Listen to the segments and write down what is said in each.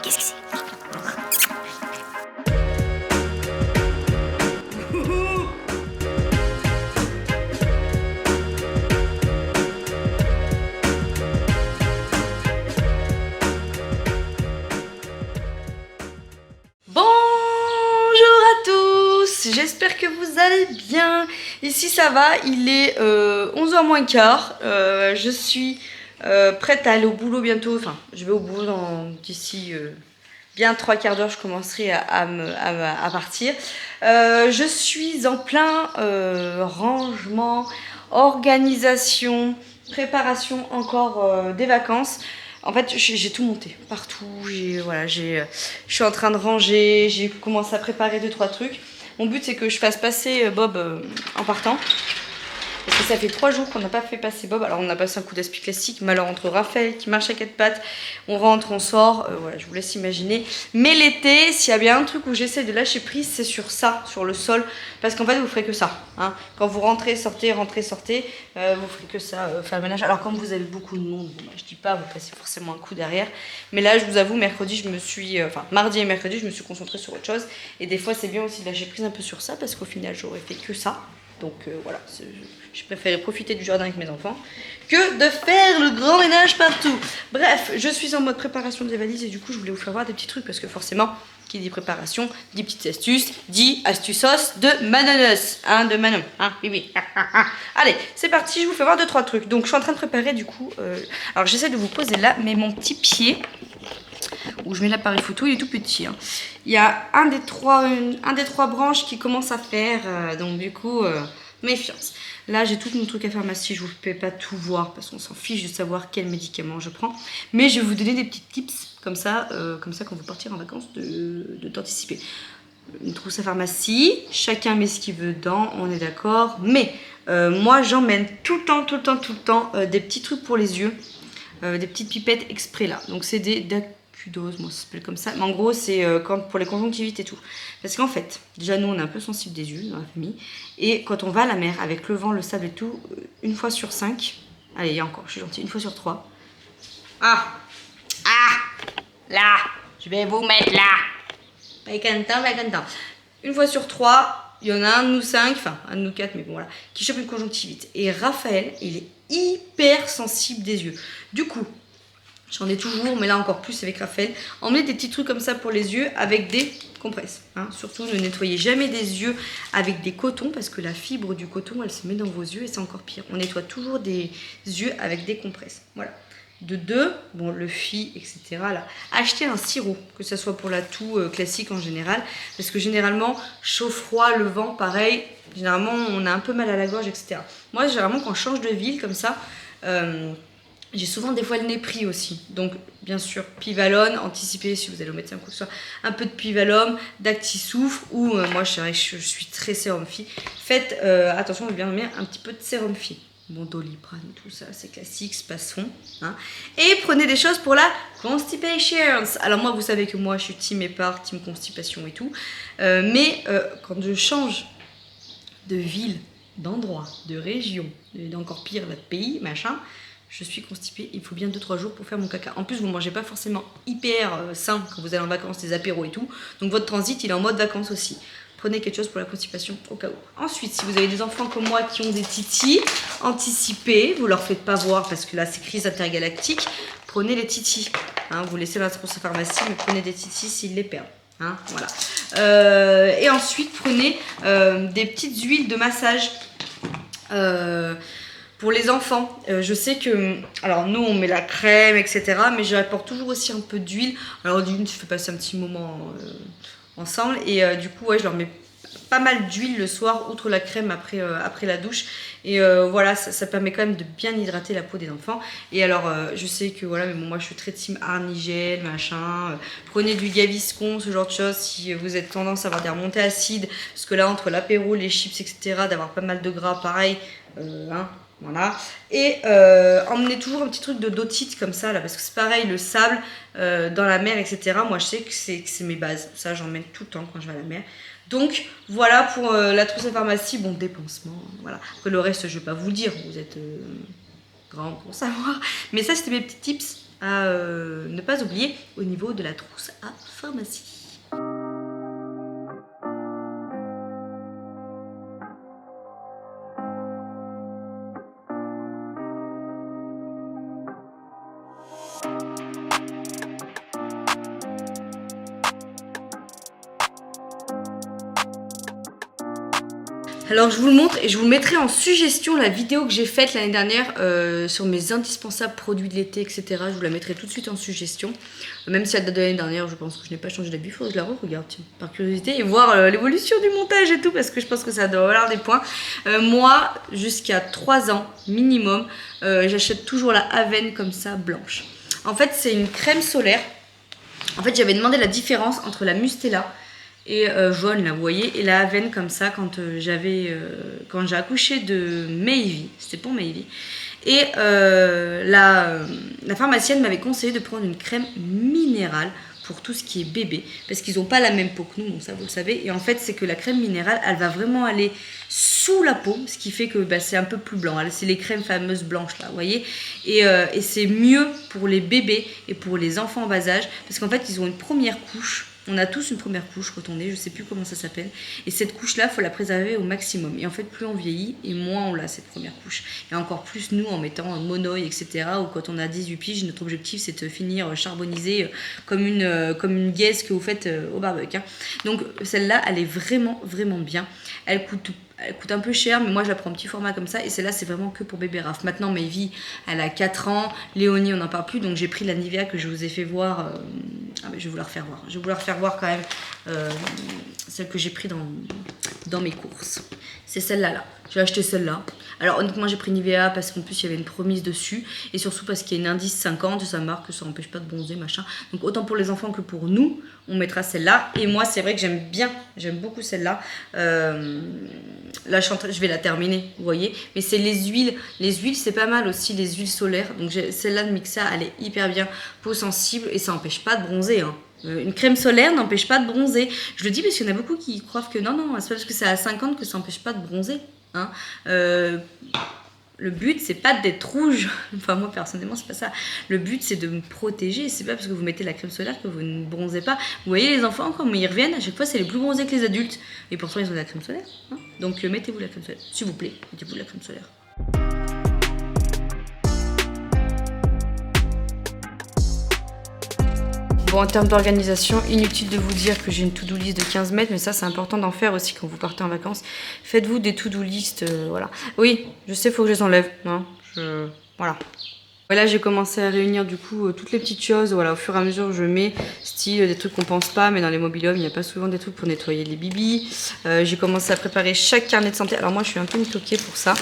Qu'est-ce que c'est? Bonjour à tous, j'espère que vous allez bien. Ici ça va, il est 11h moins quart. Je suis prête à aller au boulot bientôt. Enfin, je vais au boulot d'ici bien 3/4 d'heure, je commencerai à partir. Je suis en plein rangement, organisation, préparation encore des vacances. En fait, j'ai tout monté partout. Je suis en train de ranger. J'ai commencé à préparer 2-3 trucs. Mon but, c'est que je fasse passer Bob en partant. Parce que ça fait 3 jours qu'on n'a pas fait passer Bob. Alors on a passé un coup d'aspi classique, mais alors entre Raphaël qui marche à 4 pattes, on rentre, on sort, voilà, je vous laisse imaginer. Mais l'été, s'il y a bien un truc où j'essaie de lâcher prise, c'est sur ça, sur le sol. Parce qu'en fait, vous ferez que ça. Hein. Quand vous rentrez, sortez, rentrez, sortez, vous ferez que ça, faire le ménage. Alors comme vous avez beaucoup de monde, bon, bah, je dis pas, vous passez forcément un coup derrière. Mais là, je vous avoue, mercredi, mardi et mercredi, je me suis concentrée sur autre chose. Et des fois, c'est bien aussi de lâcher prise un peu sur ça, parce qu'au final, j'aurais fait que ça. Donc voilà, je préférais profiter du jardin avec mes enfants que de faire le grand ménage partout. Bref, je suis en mode préparation des valises et du coup je voulais vous faire voir des petits trucs parce que forcément, qui dit préparation, dit petites astuces, dit astucos de Manonos, hein, de Manon, hein, oui oui. Allez, c'est parti, je vous fais voir 2-3 trucs. Donc je suis en train de préparer du coup, alors j'essaie de vous poser là, mais mon petit pied où je mets l'appareil photo, il est tout petit. Hein. Il y a un des trois branches qui commence à faire, donc du coup, méfiance. Là, j'ai tout mon truc à pharmacie, je ne vous fais pas tout voir parce qu'on s'en fiche de savoir quel médicament je prends. Mais je vais vous donner des petits tips comme ça quand vous partirez en vacances, d'anticiper. Une trousse à pharmacie, chacun met ce qu'il veut dedans, on est d'accord. Mais moi, j'emmène tout le temps des petits trucs pour les yeux, des petites pipettes exprès là. Donc c'est des dose, moi ça s'appelle comme ça, mais en gros c'est pour les conjonctivites et tout, parce qu'en fait déjà nous on est un peu sensible des yeux dans la famille, et quand on va à la mer avec le vent, le sable et tout, une fois sur 5, allez il y a encore, je suis gentille, une fois sur 3, là, je vais vous mettre là, pas content, une fois sur 3, il y en a un de nous 5, enfin un de nous 4, mais bon voilà, qui chope une conjonctivite, et Raphaël il est hyper sensible des yeux, du coup j'en ai toujours, mais là encore plus avec Raphaël. Emmenez des petits trucs comme ça pour les yeux avec des compresses. Hein. Surtout, ne nettoyez jamais des yeux avec des cotons parce que la fibre du coton, elle se met dans vos yeux et c'est encore pire. On nettoie toujours des yeux avec des compresses. Voilà. De 2, bon, le Phi, etc. Là. Achetez un sirop, que ce soit pour la toux classique en général. Parce que généralement, chaud, froid, le vent, pareil. Généralement, on a un peu mal à la gorge, etc. Moi, généralement, quand je change de ville comme ça... j'ai souvent des fois le nez pris aussi, donc bien sûr Pivalone, anticipez si vous allez au médecin ou quoi que ce soit, un peu de Pivalome, d'Actisoufre ou moi je suis très sérum Phi. Faites attention de bien nommer un petit peu de sérum Phi. Bon, Doliprane, tout ça, c'est classique, c'est passe-fond. Hein. Et prenez des choses pour la constipation. Alors moi, vous savez que moi, je suis team épar, team constipation et tout. Mais quand je change de ville, d'endroit, de région, d'encore pire, là, de pays, machin, je suis constipée, il faut bien 2-3 jours pour faire mon caca. En plus, vous ne mangez pas forcément hyper sain quand vous allez en vacances, des apéros et tout. Donc votre transit, il est en mode vacances aussi. Prenez quelque chose pour la constipation au cas où. Ensuite, si vous avez des enfants comme moi qui ont des titis, anticipez, vous leur faites pas voir parce que là, c'est crise intergalactique. Prenez les titis. Hein, vous laissez la trousse à pharmacie, mais prenez des titis s'ils les perdent. Hein, voilà. Et ensuite, prenez des petites huiles de massage. Pour les enfants, je sais que, alors nous on met la crème, etc. Mais j'apporte toujours aussi un peu d'huile. Alors d'huile, je fais passer un petit moment ensemble. Et du coup, ouais, je leur mets pas mal d'huile le soir, outre la crème après la douche. Et voilà, ça permet quand même de bien hydrater la peau des enfants. Et alors, je sais que voilà, mais bon, moi je suis très team Arnigel, machin. Prenez du Gaviscon, ce genre de choses, si vous avez tendance à avoir des remontées acides. Parce que là, entre l'apéro, les chips, etc., d'avoir pas mal de gras, pareil, hein. Voilà. Et emmenez toujours un petit truc de d'otite comme ça là, parce que c'est pareil, le sable dans la mer, etc. Moi je sais que c'est mes bases, ça j'emmène tout le temps quand je vais à la mer. Donc voilà pour la trousse à pharmacie, bon dépensement, voilà. Après le reste je vais pas vous le dire, vous êtes grand pour savoir. Mais ça c'était mes petits tips à ne pas oublier au niveau de la trousse à pharmacie. Alors je vous le montre et je vous mettrai en suggestion la vidéo que j'ai faite l'année dernière sur mes indispensables produits de l'été, etc. Je vous la mettrai tout de suite en suggestion. Même si elle date de l'année dernière, je pense que je n'ai pas changé d'habit. Il faudrait que je la re-regarde par curiosité et voir l'évolution du montage et tout, parce que je pense que ça doit valoir des points. Moi, jusqu'à 3 ans minimum, j'achète toujours la Aven comme ça, blanche. En fait, c'est une crème solaire. En fait, j'avais demandé la différence entre la Mustela et jaune là vous voyez, et la Aven comme ça quand quand j'ai accouché de Mayvi, c'était pour Mayvi, et la pharmacienne m'avait conseillé de prendre une crème minérale pour tout ce qui est bébé, parce qu'ils n'ont pas la même peau que nous, bon ça vous le savez, et en fait c'est que la crème minérale elle va vraiment aller sous la peau, ce qui fait que c'est un peu plus blanc, c'est les crèmes fameuses blanches là, vous voyez, et c'est mieux pour les bébés et pour les enfants en bas âge, parce qu'en fait ils ont une première couche. On a tous une première couche quand on est, je sais plus comment ça s'appelle. Et cette couche-là, il faut la préserver au maximum. Et en fait, plus on vieillit, et moins on l'a, cette première couche. Et encore plus, nous, en mettant monoï, etc. Ou quand on a 18 piges, notre objectif, c'est de finir charbonisé comme une guesse que vous faites au barbecue. Hein. Donc, celle-là, elle est vraiment, vraiment bien. Elle coûte un peu cher, mais moi je la prends en petit format comme ça. Et celle-là, c'est vraiment que pour bébé Raph. Maintenant, Mayvi, elle a 4 ans. Léonie, on n'en parle plus. Donc, j'ai pris la Nivea que je vous ai fait voir. Je vais vous la refaire voir. Je vais vous la refaire voir quand même. Celle que j'ai pris dans mes courses. C'est celle-là. Là. J'ai acheté celle-là. Alors, honnêtement, j'ai pris Nivea parce qu'en plus, il y avait une promise dessus. Et surtout parce qu'il y a une indice 50. Ça marque que ça n'empêche pas de bronzer, machin. Donc, autant pour les enfants que pour nous, on mettra celle-là. Et moi, c'est vrai que j'aime beaucoup celle-là. Là, je vais la terminer, vous voyez. Mais c'est les huiles. Les huiles, c'est pas mal aussi, les huiles solaires. Donc, celle-là de Mixa, elle est hyper bien. Peau sensible et ça n'empêche pas de bronzer, hein. Une crème solaire n'empêche pas de bronzer. Je le dis parce qu'il y en a beaucoup qui croient que non, c'est pas parce que c'est à 50 que ça n'empêche pas de bronzer. Hein. Le but, c'est pas d'être rouge. Enfin, moi, personnellement, c'est pas ça. Le but, c'est de me protéger. C'est pas parce que vous mettez la crème solaire que vous ne bronzez pas. Vous voyez, les enfants, quand ils reviennent, à chaque fois, c'est les plus bronzés que les adultes. Et pourtant, ils ont de la crème solaire. Hein. Donc, mettez-vous la crème solaire. S'il vous plaît, mettez-vous de la crème solaire. Bon, en termes d'organisation, inutile de vous dire que j'ai une to-do list de 15 mètres, mais ça, c'est important d'en faire aussi quand vous partez en vacances. Faites-vous des to-do list, voilà. Oui, je sais, il faut que je les enlève. Hein, voilà. Voilà, j'ai commencé à réunir du coup toutes les petites choses. Voilà, au fur et à mesure, je mets style des trucs qu'on pense pas, mais dans les mobil-homes, il n'y a pas souvent des trucs pour nettoyer les bibis. J'ai commencé à préparer chaque carnet de santé. Alors moi, je suis un peu une toquée pour ça.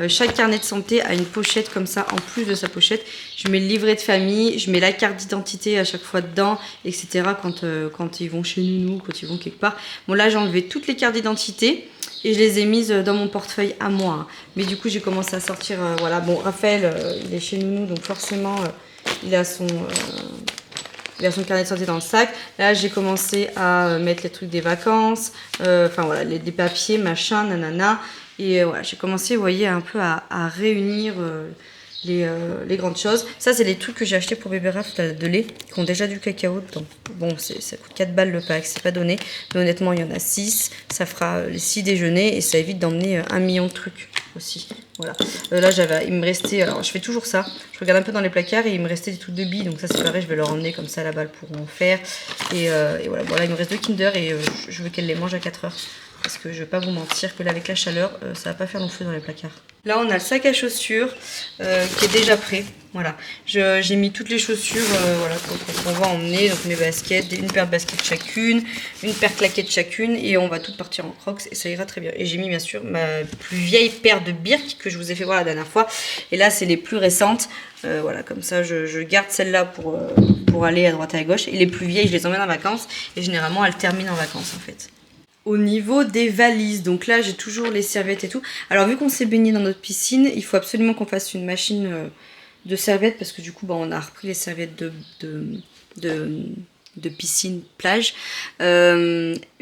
Chaque carnet de santé a une pochette comme ça, en plus de sa pochette. Je mets le livret de famille, je mets la carte d'identité à chaque fois dedans, etc. Quand ils vont chez nous, quand ils vont quelque part. Bon, là, j'ai enlevé toutes les cartes d'identité et je les ai mises dans mon portefeuille à moi. Mais du coup, j'ai commencé à sortir, voilà. Bon, Raphaël, il est chez nous, donc forcément, il a son carnet de santé dans le sac. Là, j'ai commencé à mettre les trucs des vacances, enfin voilà, des papiers, machin, nanana. Et voilà, j'ai commencé, vous voyez, un peu à réunir les grandes choses. Ça, c'est les trucs que j'ai achetés pour bébé Raph de lait, qui ont déjà du cacao dedans. Bon, ça coûte 4 balles le pack, c'est pas donné. Mais honnêtement, il y en a 6. Ça fera les 6 déjeuners et ça évite d'emmener 1 million de trucs aussi. Voilà. Là, il me restait... Alors, je fais toujours ça. Je regarde un peu dans les placards et il me restait des trucs de billes. Donc ça, c'est pareil, je vais leur emmener comme ça là-bas pour en faire. Et voilà. Bon, là, il me reste 2 Kinder et je veux qu'elle les mange à 4 heures. Parce que je vais pas vous mentir que là, avec la chaleur, ça va pas faire long feu dans les placards. Là, on a le sac à chaussures qui est déjà prêt. Voilà. J'ai mis toutes les chaussures voilà, qu'on va emmener. Donc mes baskets, une paire de baskets chacune, une paire de claquettes chacune. Et on va toutes partir en crocs et ça ira très bien. Et j'ai mis bien sûr ma plus vieille paire de Birk que je vous ai fait voir la dernière fois. Et là, c'est les plus récentes. Voilà, comme ça, je garde celle-là pour aller à droite et à gauche. Et les plus vieilles, je les emmène en vacances. Et généralement, elles terminent en vacances en fait. Au niveau des valises, donc là j'ai toujours les serviettes et tout. Alors vu qu'on s'est baigné dans notre piscine, il faut absolument qu'on fasse une machine de serviettes parce que du coup on a repris les serviettes de de piscine, plage,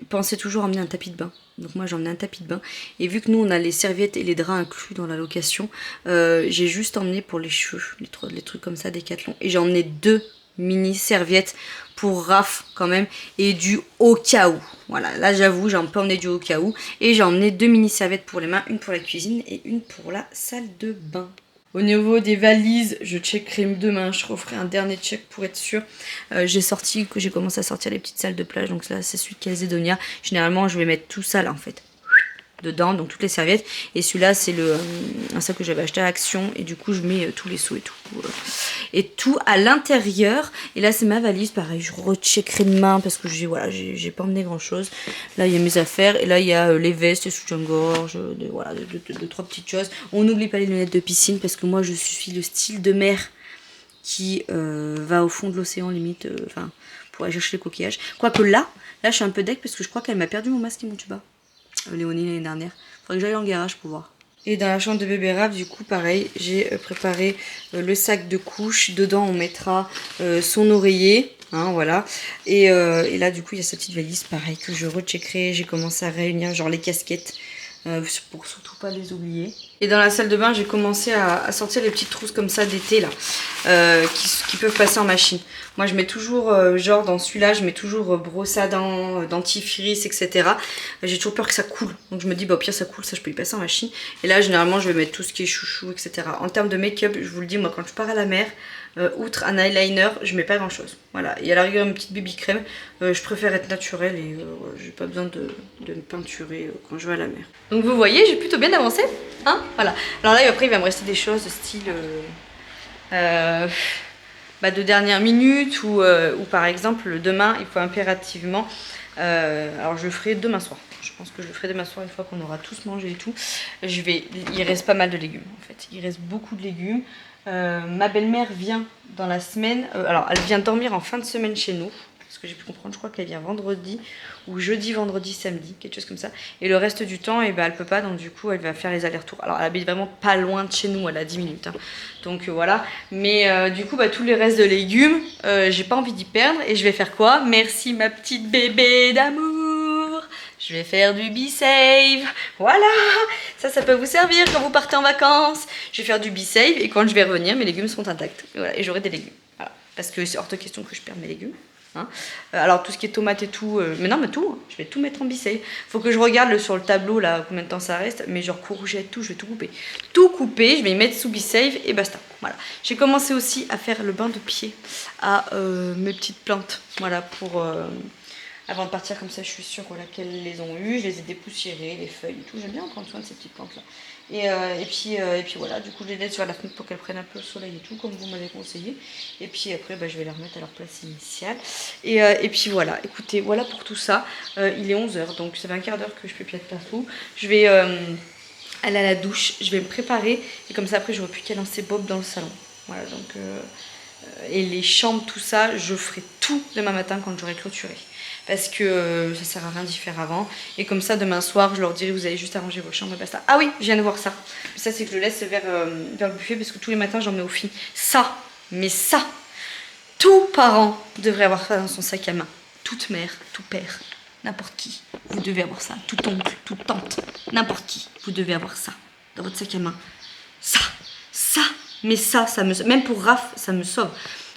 pensez toujours emmener un tapis de bain. Donc moi j'ai emmené un tapis de bain et vu que nous on a les serviettes et les draps inclus dans la location, j'ai juste emmené pour les cheveux, les trucs comme ça, Décathlon, et j'ai emmené 2 mini serviettes pour Raph quand même et du au cas où. Voilà, là j'avoue j'ai un peu emmené du au cas où et j'ai emmené 2 mini serviettes pour les mains, une pour la cuisine et une pour la salle de bain. Au niveau des valises, je checkerai demain, je referai un dernier check pour être sûr. J'ai commencé à sortir les petites salles de plage, donc là c'est celui de Calzedonia. Généralement je vais mettre tout ça là en fait, dedans, donc toutes les serviettes. Et celui-là c'est un sac que j'avais acheté à Action et du coup je mets tous les seaux et tout. Et tout à l'intérieur. Et là c'est ma valise, pareil, je recheckerai demain parce que j'ai pas emmené grand chose. Là il y a mes affaires et là il y a les vestes, les soutiens-gorge, voilà, deux, trois petites choses. On n'oublie pas les lunettes de piscine parce que moi je suis le style de mer qui va au fond de l'océan limite, pour aller chercher les coquillages. Quoique là je suis un peu deck parce que je crois qu'elle m'a perdu mon masque et mon tuba. Léonie l'année dernière. Faudrait que j'aille en garage pour voir. Et dans la chambre de bébé Raph, du coup, pareil, j'ai préparé le sac de couche. Dedans, on mettra son oreiller. Hein, voilà. Et là, du coup, il y a cette petite valise, pareil, que je recheckerai. J'ai commencé à réunir, genre les casquettes, pour surtout pas les oublier. Et dans la salle de bain, j'ai commencé à sortir les petites trousses comme ça d'été, là, qui peuvent passer en machine. Moi, je mets toujours, genre dans celui-là, je mets toujours brosse à dents, dentifrice, etc. J'ai toujours peur que ça coule. Donc je me dis, bah au pire, ça coule, ça je peux y passer en machine. Et là, généralement, je vais mettre tout ce qui est chouchou, etc. En termes de make-up, je vous le dis, moi, quand je pars à la mer, outre un eyeliner, je mets pas grand chose. Voilà. Et à la rigueur, une petite baby crème. Je préfère être naturelle et j'ai pas besoin de me peinturer quand je vais à la mer. Donc vous voyez, j'ai plutôt bien avancé. Hein, voilà. Alors là, après, il va me rester des choses de style de dernière minute ou par exemple, demain, il faut impérativement. Alors, je le ferai demain soir. Je pense que je le ferai demain soir une fois qu'on aura tous mangé et tout. Il reste pas mal de légumes en fait. Il reste beaucoup de légumes. Ma belle-mère vient dans la semaine. Alors, elle vient dormir en fin de semaine chez nous. Parce que j'ai pu comprendre, je crois qu'elle vient vendredi ou jeudi, vendredi, samedi, quelque chose comme ça. Et le reste du temps, elle peut pas, donc du coup, elle va faire les allers-retours. Alors, elle habite vraiment pas loin de chez nous, elle a 10 minutes. Hein. Donc voilà. Mais du coup, tous les restes de légumes, j'ai pas envie d'y perdre. Et je vais faire quoi? Merci ma petite bébé d'amour. Je vais faire du be-save. Voilà. Ça peut vous servir quand vous partez en vacances. Je vais faire du be-save et quand je vais revenir, mes légumes seront intacts. Et voilà. Et j'aurai des légumes. Voilà. Parce que c'est hors de question que je perde mes légumes. Hein. Alors tout ce qui est tomates et tout, mais tout, hein, je vais tout mettre en be-save. Faut que je regarde sur le tableau là combien de temps ça reste, mais genre courgettes, tout, je vais tout couper. Tout couper, je vais y mettre sous be-save et basta. Voilà. J'ai commencé aussi à faire le bain de pied à mes petites plantes, voilà, pour avant de partir, comme ça je suis sûre qu'elles les ont eues. Je les ai dépoussiérées, les feuilles et tout. J'aime bien prendre soin de ces petites plantes là. Et puis voilà, du coup je les laisse sur la fenêtre pour qu'elles prennent un peu le soleil et tout, comme vous m'avez conseillé. Et puis après, je vais les remettre à leur place initiale. Et puis voilà, écoutez, voilà pour tout ça. Il est 11h, donc ça fait un quart d'heure que je peux pied de partout. Je vais aller à la douche, je vais me préparer. Et comme ça, après, j'aurai plus qu'à lancer Bob dans le salon. Voilà, donc... et les chambres, tout ça, je ferai tout demain matin quand j'aurai clôturé. Parce que ça sert à rien d'y faire avant. Et comme ça, demain soir, je leur dirai, vous allez juste arranger vos chambres et basta. Ah oui, je viens de voir ça. Ça, c'est que je le laisse vers le buffet parce que tous les matins, j'en mets au fil. Ça, mais ça, tout parent devrait avoir ça dans son sac à main. Toute mère, tout père, n'importe qui. Vous devez avoir ça. Tout oncle, toute tante, n'importe qui. Vous devez avoir ça dans votre sac à main. Ça. Mais ça même pour Raph, ça me sauve.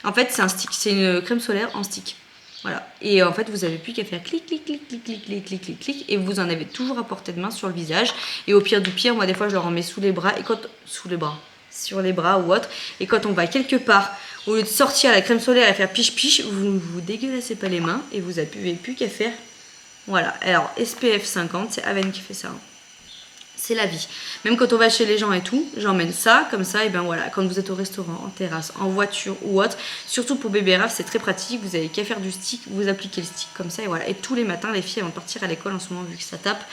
En fait, c'est un stick, c'est une crème solaire en stick. Voilà. Et en fait, vous n'avez plus qu'à faire clic, clic, clic, clic, clic, clic, clic, clic, clic. Et vous en avez toujours à portée de main sur le visage. Et au pire du pire, moi, des fois, je leur en mets sous les bras. Et sur les bras ou autre. Et quand on va quelque part, au lieu de sortir la crème solaire et faire piche-piche, vous vous dégueulassez pas les mains. Et vous n'avez plus qu'à faire. Voilà. Alors, SPF 50, c'est Aven qui fait ça. C'est la vie. Même quand on va chez les gens et tout, j'emmène ça, comme ça, et ben voilà, quand vous êtes au restaurant, en terrasse, en voiture ou autre, surtout pour bébé Raph, c'est très pratique, vous avez qu'à faire du stick, vous appliquez le stick comme ça, et voilà. Et tous les matins, les filles, elles vont partir à l'école en ce moment, vu que ça tape.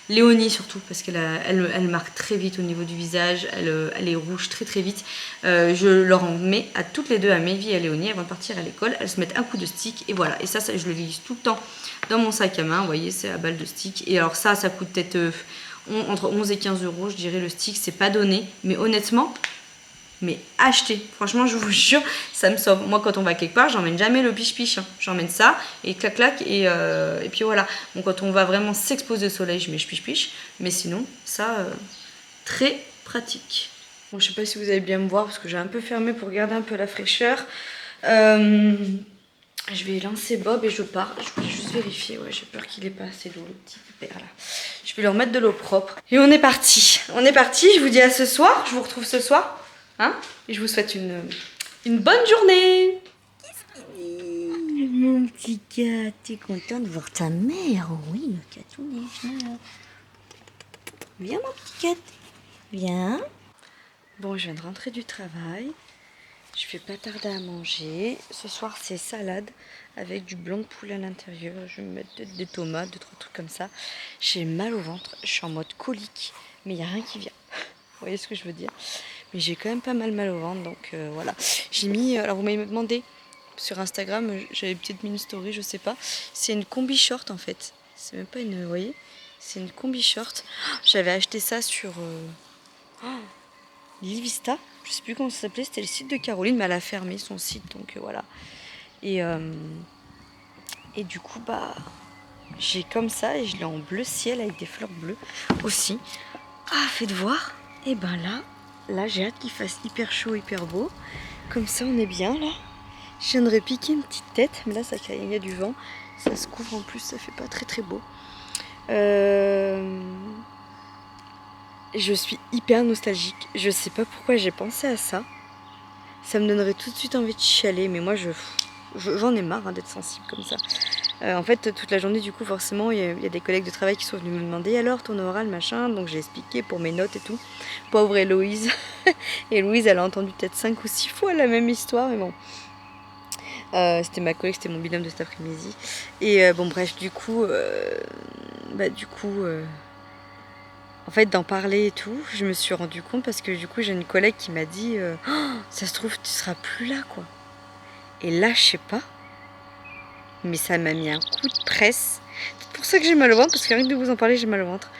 Léonie surtout, parce qu'elle elle marque très vite au niveau du visage, elle est rouge très très vite. Je leur en mets à toutes les deux, à Mévi et à Léonie, avant de partir à l'école, elles se mettent un coup de stick, et voilà. Et ça je le glisse tout le temps dans mon sac à main, vous voyez, c'est à balle de stick. Et alors ça coûte peut-être... entre 11 et 15 euros, je dirais le stick, c'est pas donné. Mais honnêtement, mais achetez. Franchement, je vous jure, ça me sauve. Moi, quand on va quelque part, j'emmène jamais le piche-piche. Hein. J'emmène ça et clac-clac et puis voilà. Bon, quand on va vraiment s'exposer au soleil, je mets piche-piche. Mais sinon, ça, très pratique. Bon, je sais pas si vous allez bien me voir parce que j'ai un peu fermé pour garder un peu la fraîcheur. Je vais lancer Bob et je pars. Je voulais juste vérifier. Ouais, j'ai peur qu'il ait pas assez d'eau, le petit père là. Je vais lui remettre de l'eau propre. Et on est parti. On est parti. Je vous dis à ce soir. Je vous retrouve ce soir. Hein? Et je vous souhaite une bonne journée. Mon petit gars, t'es content de voir ta mère? Oui, le catounet. Viens, mon petit cat. Viens. Bon, je viens de rentrer du travail. Je vais pas tarder à manger. Ce soir, c'est salade avec du blanc de poulet à l'intérieur. Je vais mettre des tomates, 2-3 trucs comme ça. J'ai mal au ventre. Je suis en mode colique, mais il n'y a rien qui vient. Vous voyez ce que je veux dire? Mais j'ai quand même pas mal au ventre, donc voilà. J'ai mis, alors vous m'avez demandé sur Instagram, j'avais peut-être mis une story, je sais pas. C'est une combi short en fait. C'est même pas une, vous voyez? C'est une combi short. J'avais acheté ça sur Livista. Je sais plus comment ça s'appelait. C'était le site de Caroline, mais elle a fermé son site, donc voilà. Et du coup, bah, j'ai comme ça et je l'ai en bleu ciel avec des fleurs bleues aussi. Ah, faites voir. Et ben là j'ai hâte qu'il fasse hyper chaud, hyper beau. Comme ça, on est bien là. Je viendrais piquer une petite tête, mais là, ça il y a du vent. Ça se couvre en plus, ça fait pas très beau. Je suis hyper nostalgique. Je sais pas pourquoi j'ai pensé à ça. Ça me donnerait tout de suite envie de chialer, mais moi, j'en ai marre d'être sensible comme ça. En fait, toute la journée, du coup, forcément, il y a des collègues de travail qui sont venus me demander alors ton oral, machin. Donc j'ai expliqué pour mes notes et tout. Pauvre Héloïse. Et Louise, elle a entendu peut-être 5 ou 6 fois la même histoire, mais bon. C'était ma collègue, c'était mon binôme de cet après-midi. Et bon, bref, du coup, en fait, d'en parler et tout, je me suis rendu compte parce que du coup, j'ai une collègue qui m'a dit oh, ça se trouve, tu seras plus là, quoi. Et là, je sais pas. Mais ça m'a mis un coup de presse. C'est pour ça que j'ai mal au ventre, parce que rien que de vous en parler, j'ai mal au ventre.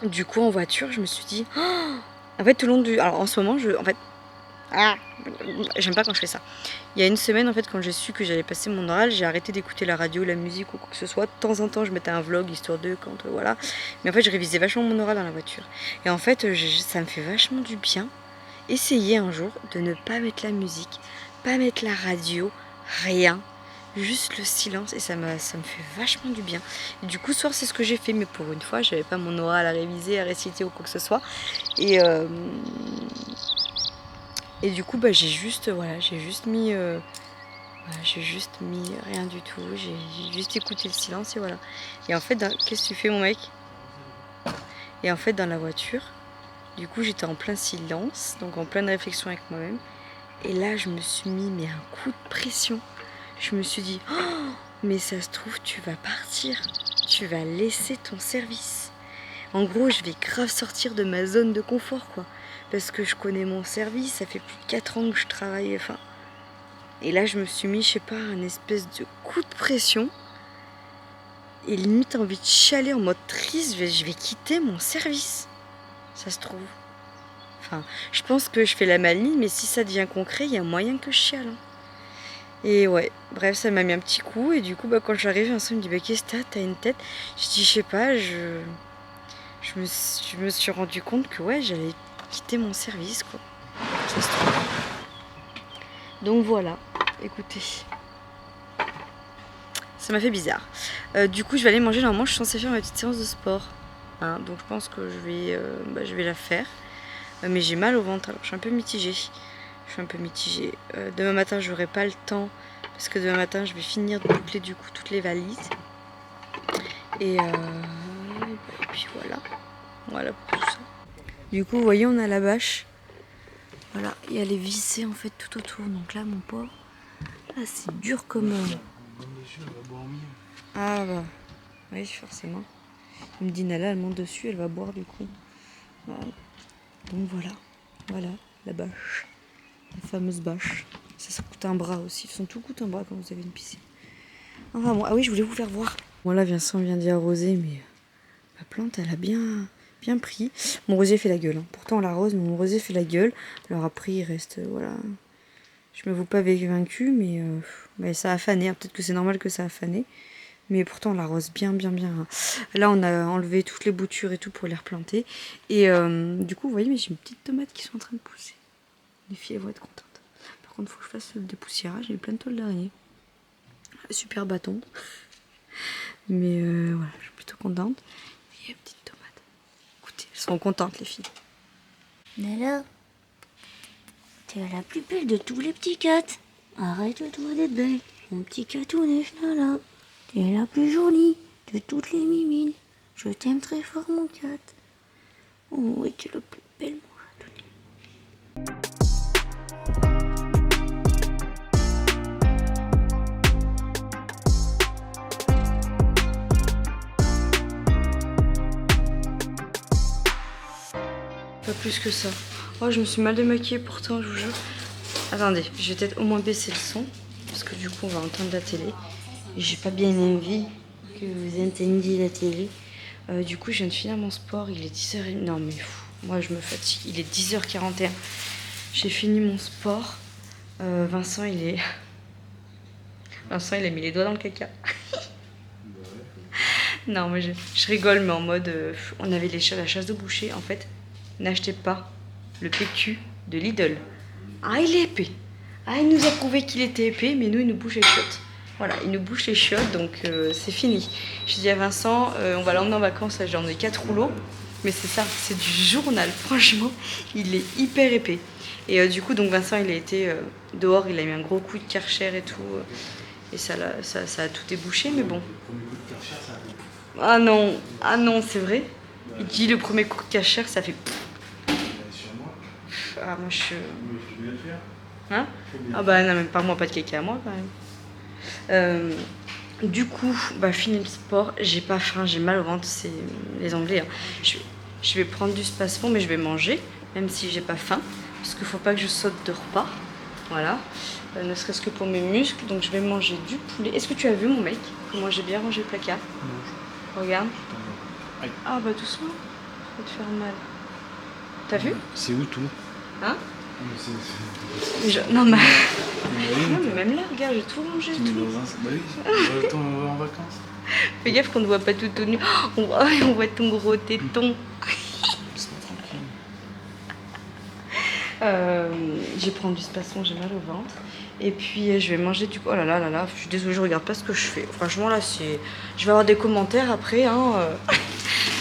Du coup, en voiture, je me suis dit... Oh en fait, tout le long du... Alors, en ce moment, j'aime pas quand je fais ça. Il y a une semaine, en fait, quand j'ai su que j'allais passer mon oral, j'ai arrêté d'écouter la radio, la musique ou quoi que ce soit. De temps en temps, je mettais un vlog, histoire de... voilà. Mais en fait, je révisais vachement mon oral dans la voiture. Et en fait, ça me fait vachement du bien. Essayez un jour de ne pas mettre la musique, pas mettre la radio, rien. Juste le silence et ça me fait vachement du bien. Et du coup, ce soir, c'est ce que j'ai fait, mais pour une fois, j'avais pas mon oral à réviser, à réciter ou quoi que ce soit. Et du coup, bah, j'ai juste mis rien du tout. J'ai juste écouté le silence et voilà. Et en fait, qu'est-ce que tu fais, mon mec? Et en fait, dans la voiture, du coup, j'étais en plein silence, donc en pleine réflexion avec moi-même. Et là, je me suis mis un coup de pression. Je me suis dit, oh, mais ça se trouve, tu vas partir. Tu vas laisser ton service. En gros, je vais grave sortir de ma zone de confort, quoi. Parce que je connais mon service, ça fait plus de 4 ans que je travaille. Enfin. Et là, je me suis mis, je sais pas, un espèce de coup de pression. Et limite envie de chialer en mode triste, je vais quitter mon service. Ça se trouve. Enfin, je pense que je fais la maligne, mais si ça devient concret, il y a moyen que je chiale. Hein. Et ouais, bref, ça m'a mis un petit coup. Et du coup, bah, quand j'arrive, un soir, il me dit bah, qu'est-ce que t'as une tête? Je dis, je sais pas, je me suis rendu compte que ouais, j'allais quitter mon service, quoi. Ça se trouve. Donc voilà, écoutez. Ça m'a fait bizarre. Du coup, je vais aller manger. Normalement, je suis censée faire ma petite séance de sport. Hein, donc je pense que je vais la faire. Mais j'ai mal au ventre, alors je suis un peu mitigée. Demain matin, j'aurai pas le temps. Parce que demain matin, je vais finir de boucler du coup toutes les valises. Et puis voilà. Voilà pour tout ça. Du coup, vous voyez, on a la bâche. Voilà, et elle est vissée en fait tout autour. Donc là, mon pauvre, là, c'est dur comme... Ah bah, oui, forcément. Il me dit, Nala, elle monte dessus, elle va boire du coup. Voilà. Donc voilà, la bâche. La fameuse bâche. Ça coûte un bras aussi. Ils sont tout coûte un bras quand vous avez une piscine. Enfin bon, ah oui, je voulais vous faire voir. Bon là, Vincent vient d'y arroser, mais ma plante, elle a bien bien pris. Mon rosier fait la gueule. Hein. Pourtant on l'arrose, mais mon rosier fait la gueule. Alors après il reste, voilà. Je m'avoue pas vaincue, mais ça a fané. Peut-être que c'est normal que ça a fané. Mais pourtant on l'arrose bien. Là on a enlevé toutes les boutures et tout pour les replanter. Et du coup vous voyez, mais j'ai une petite tomate qui sont en train de pousser. Les filles elles vont être contentes. Par contre il faut que je fasse le dépoussiérage, j'ai plein de toiles d'araignée. Super bâton. Mais voilà, je suis plutôt contente. Et une petite tomate. Écoutez, elles seront contentes les filles. Nala, t'es la plus belle de tous les petits cats. Arrête-toi d'être belle, mon petit catounet, Nala. T'es la plus jolie de toutes les mimines. Je t'aime très fort, mon cat. Oh, oui, t'es le plus belle, mon catounet. Pas plus que ça. Oh, je me suis mal démaquillée pourtant, je vous jure. Attendez, je vais peut-être au moins baisser le son. Parce que du coup, on va entendre la télé. Et j'ai pas bien envie que vous entendiez la télé. Du coup, je viens de finir mon sport. Il est 10h30. Non, mais moi, je me fatigue. Il est 10h41. J'ai fini mon sport. Vincent, il a mis les doigts dans le caca. Non, mais je rigole, mais en mode... on avait la chasse de boucher, en fait. N'achetez pas le PQ de Lidl. Ah, il est épais. Ah, il nous a prouvé qu'il était épais, mais nous, il nous bouge les chiottes. Voilà, il nous bouge les chiottes, donc c'est fini. Je dis à Vincent, on va l'emmener en vacances, là, j'en ai 4 rouleaux. Mais c'est ça, c'est du journal. Franchement, il est hyper épais. Et du coup, donc Vincent, il a été dehors, il a mis un gros coup de Karcher et tout. Et ça a tout débouché, mais bon. Ah non, c'est vrai. Il dit le premier coup de Karcher, ça fait... Ah, moi je... Hein? Ah bah non, mais pas moi, pas de caca à moi quand même. Du coup, bah fini le sport, j'ai pas faim, j'ai mal au ventre, c'est les Anglais. Hein. Je vais prendre du spasfon, mais je vais manger, même si j'ai pas faim, parce qu'il faut pas que je saute de repas. Voilà, ne serait-ce que pour mes muscles, donc je vais manger du poulet. Est-ce que tu as vu mon mec? Comment j'ai bien rangé le placard? Non. Regarde. Ah bah doucement, ça va te faire mal. T'as vu? C'est où tout? Hein? Non mais... non mais même là, regarde, j'ai tout rangé. Tout. Bah oui, on va en vacances. Fais gaffe qu'on ne voit pas tout nu. On voit ton gros téton. Laisse-moi tranquille. Je vais prendre du spasson, j'ai mal au ventre. Et puis je vais manger du... Oh là là, je suis désolée, je regarde pas ce que je fais. Franchement là, c'est... Je vais avoir des commentaires après. Hein.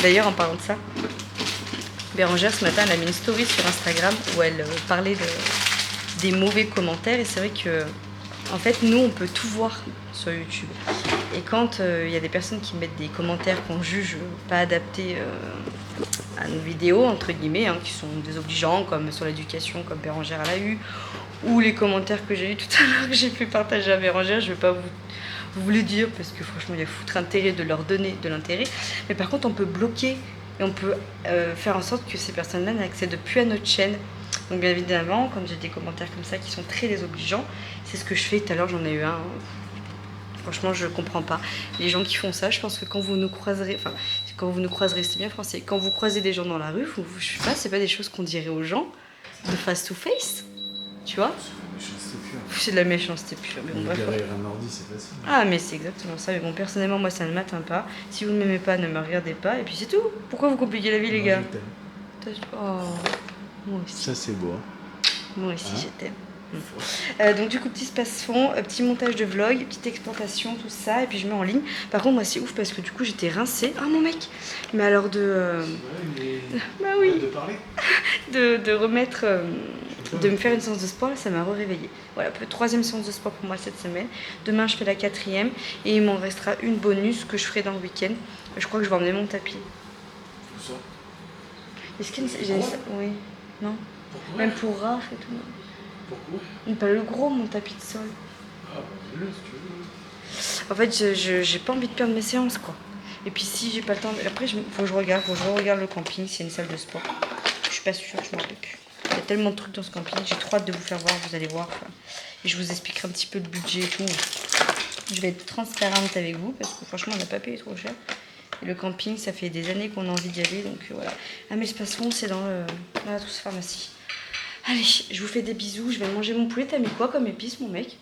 D'ailleurs, en parlant de ça, Bérangère, ce matin, elle a mis une story sur Instagram où elle parlait des mauvais commentaires. Et c'est vrai que, en fait, nous, on peut tout voir sur YouTube. Et quand il y a des personnes qui mettent des commentaires qu'on juge pas adaptés à nos vidéos, entre guillemets, hein, qui sont désobligeants, comme sur l'éducation, comme Bérangère elle a eu, ou les commentaires que j'ai eu tout à l'heure, que j'ai pu partager à Bérangère, je vais pas vous le dire, parce que franchement, il y a foutre intérêt de leur donner de l'intérêt. Mais par contre, on peut bloquer et on peut faire en sorte que ces personnes-là n'accèdent plus à notre chaîne. Donc bien évidemment, quand j'ai des commentaires comme ça qui sont très désobligeants, c'est ce que je fais. Tout à l'heure, j'en ai eu un. Franchement, je comprends pas. Les gens qui font ça, je pense que quand vous nous croiserez, c'est bien français, quand vous croisez des gens dans la rue, je sais pas, c'est pas des choses qu'on dirait aux gens de face to face, tu vois? C'est de la méchanceté pure. Mais bon, bref. Derrière un ordi, c'est facile. Ah, mais c'est exactement ça. Mais bon, personnellement, moi, ça ne m'atteint pas. Si vous ne m'aimez pas, ne me regardez pas. Et puis c'est tout. Pourquoi vous compliquez la vie, les gars? Oh, moi aussi. Ça, c'est beau. Moi aussi, je t'aime. Donc du coup, petit space-fond, petit montage de vlog, petite exportation, tout ça, et puis je mets en ligne. Par contre, moi, c'est ouf parce que du coup, j'étais rincée. Ah, mon mec! Mais alors bah oui! De parler? De remettre... de me faire une séance de sport, ça m'a réveillée. Voilà, troisième séance de sport pour moi cette semaine. Demain, je fais la 4e et il m'en restera une bonus que je ferai dans le week-end. Je crois que je vais emmener mon tapis. Où ça? Est-ce qu'il y a oui, non? Pourquoi? Même pour Raph et tout. Pourquoi? Pas le gros, mon tapis de sol. Ah, bah, le si tu veux. En fait, j'ai pas envie de perdre mes séances, quoi. Et puis si j'ai pas le temps... Après, faut que je regarde le camping, s'il y a une salle de sport. Je suis pas sûre, je m'en rappelle plus. Il y a tellement de trucs dans ce camping, j'ai trop hâte de vous faire voir, vous allez voir. Et je vous expliquerai un petit peu le budget et tout. Je vais être transparente avec vous, parce que franchement, on n'a pas payé trop cher. Et le camping, ça fait des années qu'on a envie d'y aller, donc voilà. Ah mais Espace Fond, c'est dans la Trousse Pharmacie. Allez, je vous fais des bisous, je vais manger mon poulet. T'as mis quoi comme épice, mon mec?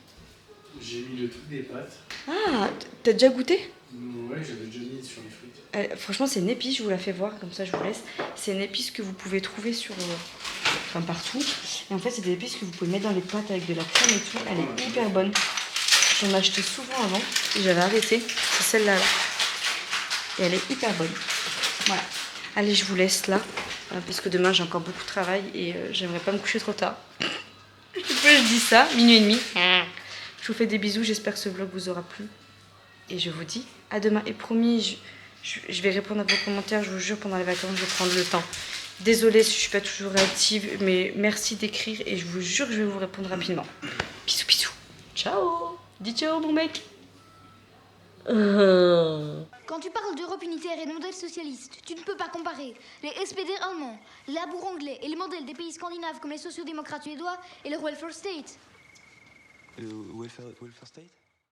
J'ai mis le truc des pâtes. Ah, t'as déjà goûté? Ouais, j'avais déjà mis sur les frites. Franchement, c'est une épice, je vous la fais voir, comme ça je vous laisse. C'est une épice que vous pouvez trouver sur... enfin, partout. Et en fait, c'est des épices que vous pouvez mettre dans les pâtes avec de la crème et tout. Elle est hyper bonne. J'en achetais souvent avant et j'avais arrêté. C'est celle-là. Là. Et elle est hyper bonne. Voilà. Allez, je vous laisse là. Parce que demain, j'ai encore beaucoup de travail et j'aimerais pas me coucher trop tard. Je dis ça, minuit et demi. Je vous fais des bisous, j'espère que ce vlog vous aura plu. Et je vous dis à demain. Et promis, je vais répondre à vos commentaires, je vous jure, pendant les vacances, je vais prendre le temps. Désolée si je suis pas toujours réactive, mais merci d'écrire et je vous jure que je vais vous répondre rapidement. Bisous, bisous. Ciao. Dis ciao, mon mec. Quand tu parles d'Europe unitaire et de modèle socialiste, tu ne peux pas comparer les SPD allemands, les Labour anglais et les modèles des pays scandinaves comme les sociodémocrates suédois et le welfare state. Le welfare state?